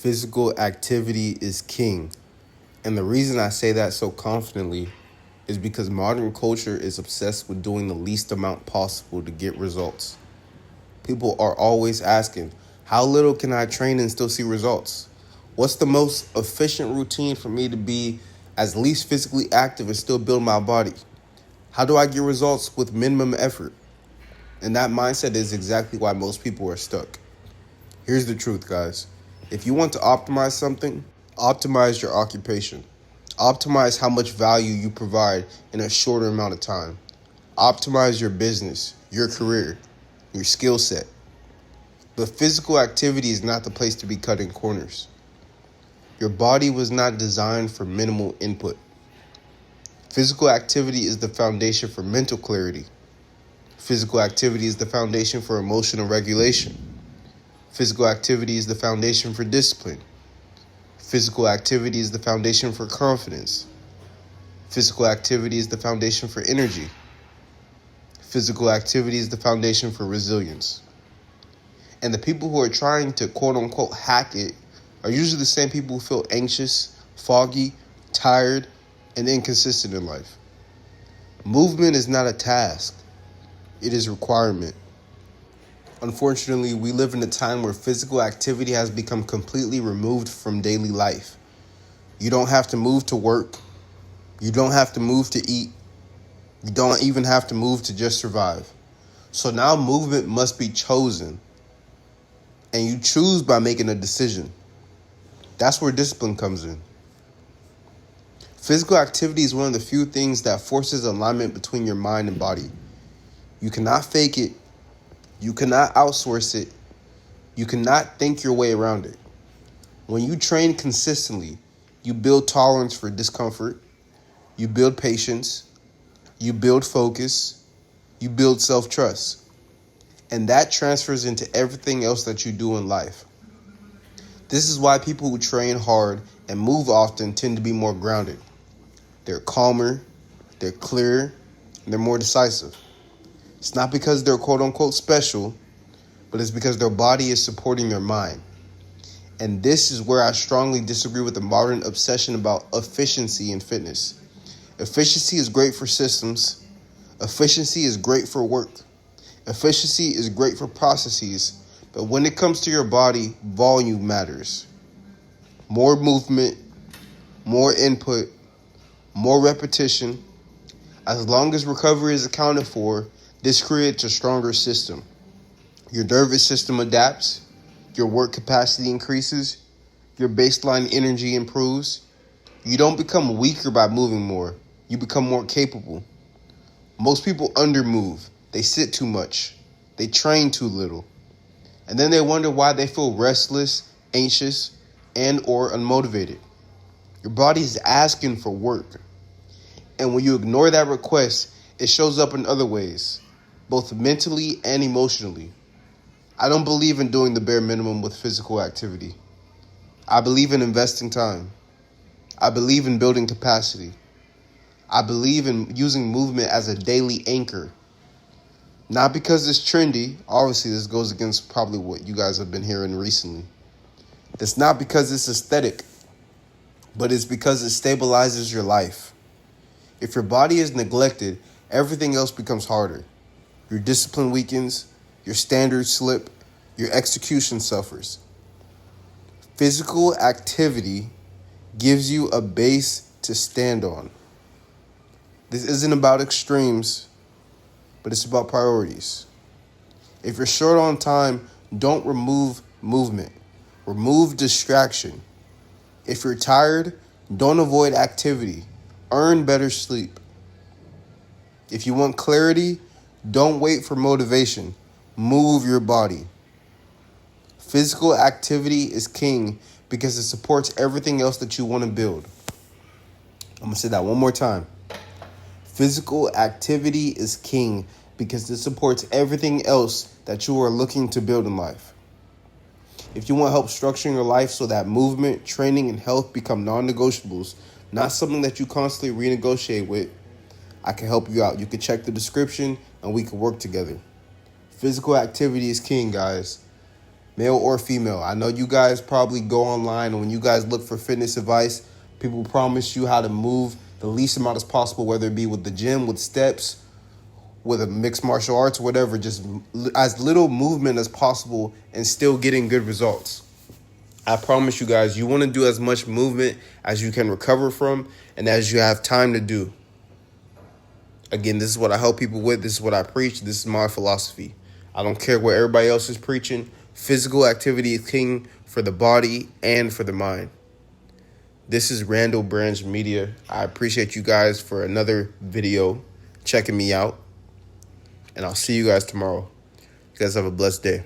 Physical activity is king. And the reason I say that so confidently is because modern culture is obsessed with doing the least amount possible to get results. People are always asking, how little can I train and still see results? What's the most efficient routine for me to be as least physically active and still build my body? How do I get results with minimum effort? And that mindset is exactly why most people are stuck. Here's the truth, guys. If you want to optimize something, optimize your occupation. Optimize how much value you provide in a shorter amount of time. Optimize your business, your career, your skill set. But physical activity is not the place to be cutting corners. Your body was not designed for minimal input. Physical activity is the foundation for mental clarity. Physical activity is the foundation for emotional regulation. Physical activity is the foundation for discipline. Physical activity is the foundation for confidence. Physical activity is the foundation for energy. Physical activity is the foundation for resilience. And the people who are trying to quote-unquote hack it are usually the same people who feel anxious, foggy, tired, and inconsistent in life. Movement is not a task. It is a requirement. Unfortunately, we live in a time where physical activity has become completely removed from daily life. You don't have to move to work. You don't have to move to eat. You don't even have to move to just survive. So now movement must be chosen. And you choose by making a decision. That's where discipline comes in. Physical activity is one of the few things that forces alignment between your mind and body. You cannot fake it. You cannot outsource it. You cannot think your way around it. When you train consistently, you build tolerance for discomfort. You build patience. You build focus. You build self-trust. And that transfers into everything else that you do in life. This is why people who train hard and move often tend to be more grounded. They're calmer, they're clearer, and they're more decisive. It's not because they're quote-unquote special, but it's because their body is supporting their mind. And this is where I strongly disagree with the modern obsession about efficiency in fitness. Efficiency is great for systems. Efficiency is great for work. Efficiency is great for processes. But when it comes to your body, volume matters. More movement, more input, more repetition. As long as recovery is accounted for, this creates a stronger system. Your nervous system adapts, your work capacity increases, your baseline energy improves. You don't become weaker by moving more. You become more capable. Most people undermove. They sit too much. They train too little. And then they wonder why they feel restless, anxious, and or unmotivated. Your body is asking for work. And when you ignore that request, it shows up in other ways, both mentally and emotionally. I don't believe in doing the bare minimum with physical activity. I believe in investing time. I believe in building capacity. I believe in using movement as a daily anchor. Not because it's trendy. Obviously, this goes against probably what you guys have been hearing recently. It's not because it's aesthetic, but it's because it stabilizes your life. If your body is neglected, everything else becomes harder. Your discipline weakens, your standards slip, your execution suffers. Physical activity gives you a base to stand on. This isn't about extremes, but it's about priorities. If you're short on time, don't remove movement. Remove distraction. If you're tired, don't avoid activity. Earn better sleep. If you want clarity, don't wait for motivation. Move your body. Physical activity is king because it supports everything else that you want to build. I'm going to say that one more time. Physical activity is king because it supports everything else that you are looking to build in life. If you want help structuring your life so that movement, training, and health become non-negotiables, not something that you constantly renegotiate with, I can help you out. You can check the description and we can work together. Physical activity is king, guys. male or female. I know you guys probably go online, and when you guys look for fitness advice, people promise you how to move the least amount as possible, whether it be with the gym, with steps, with a mixed martial arts, whatever, just as little movement as possible and still getting good results. I promise you guys, you want to do as much movement as you can recover from and as you have time to do. Again, this is what I help people with. This is what I preach. This is my philosophy. I don't care what everybody else is preaching. Physical activity is king for the body and for the mind. This is Randall Branch Media. I appreciate you guys for another video, checking me out. And I'll see you guys tomorrow. You guys have a blessed day.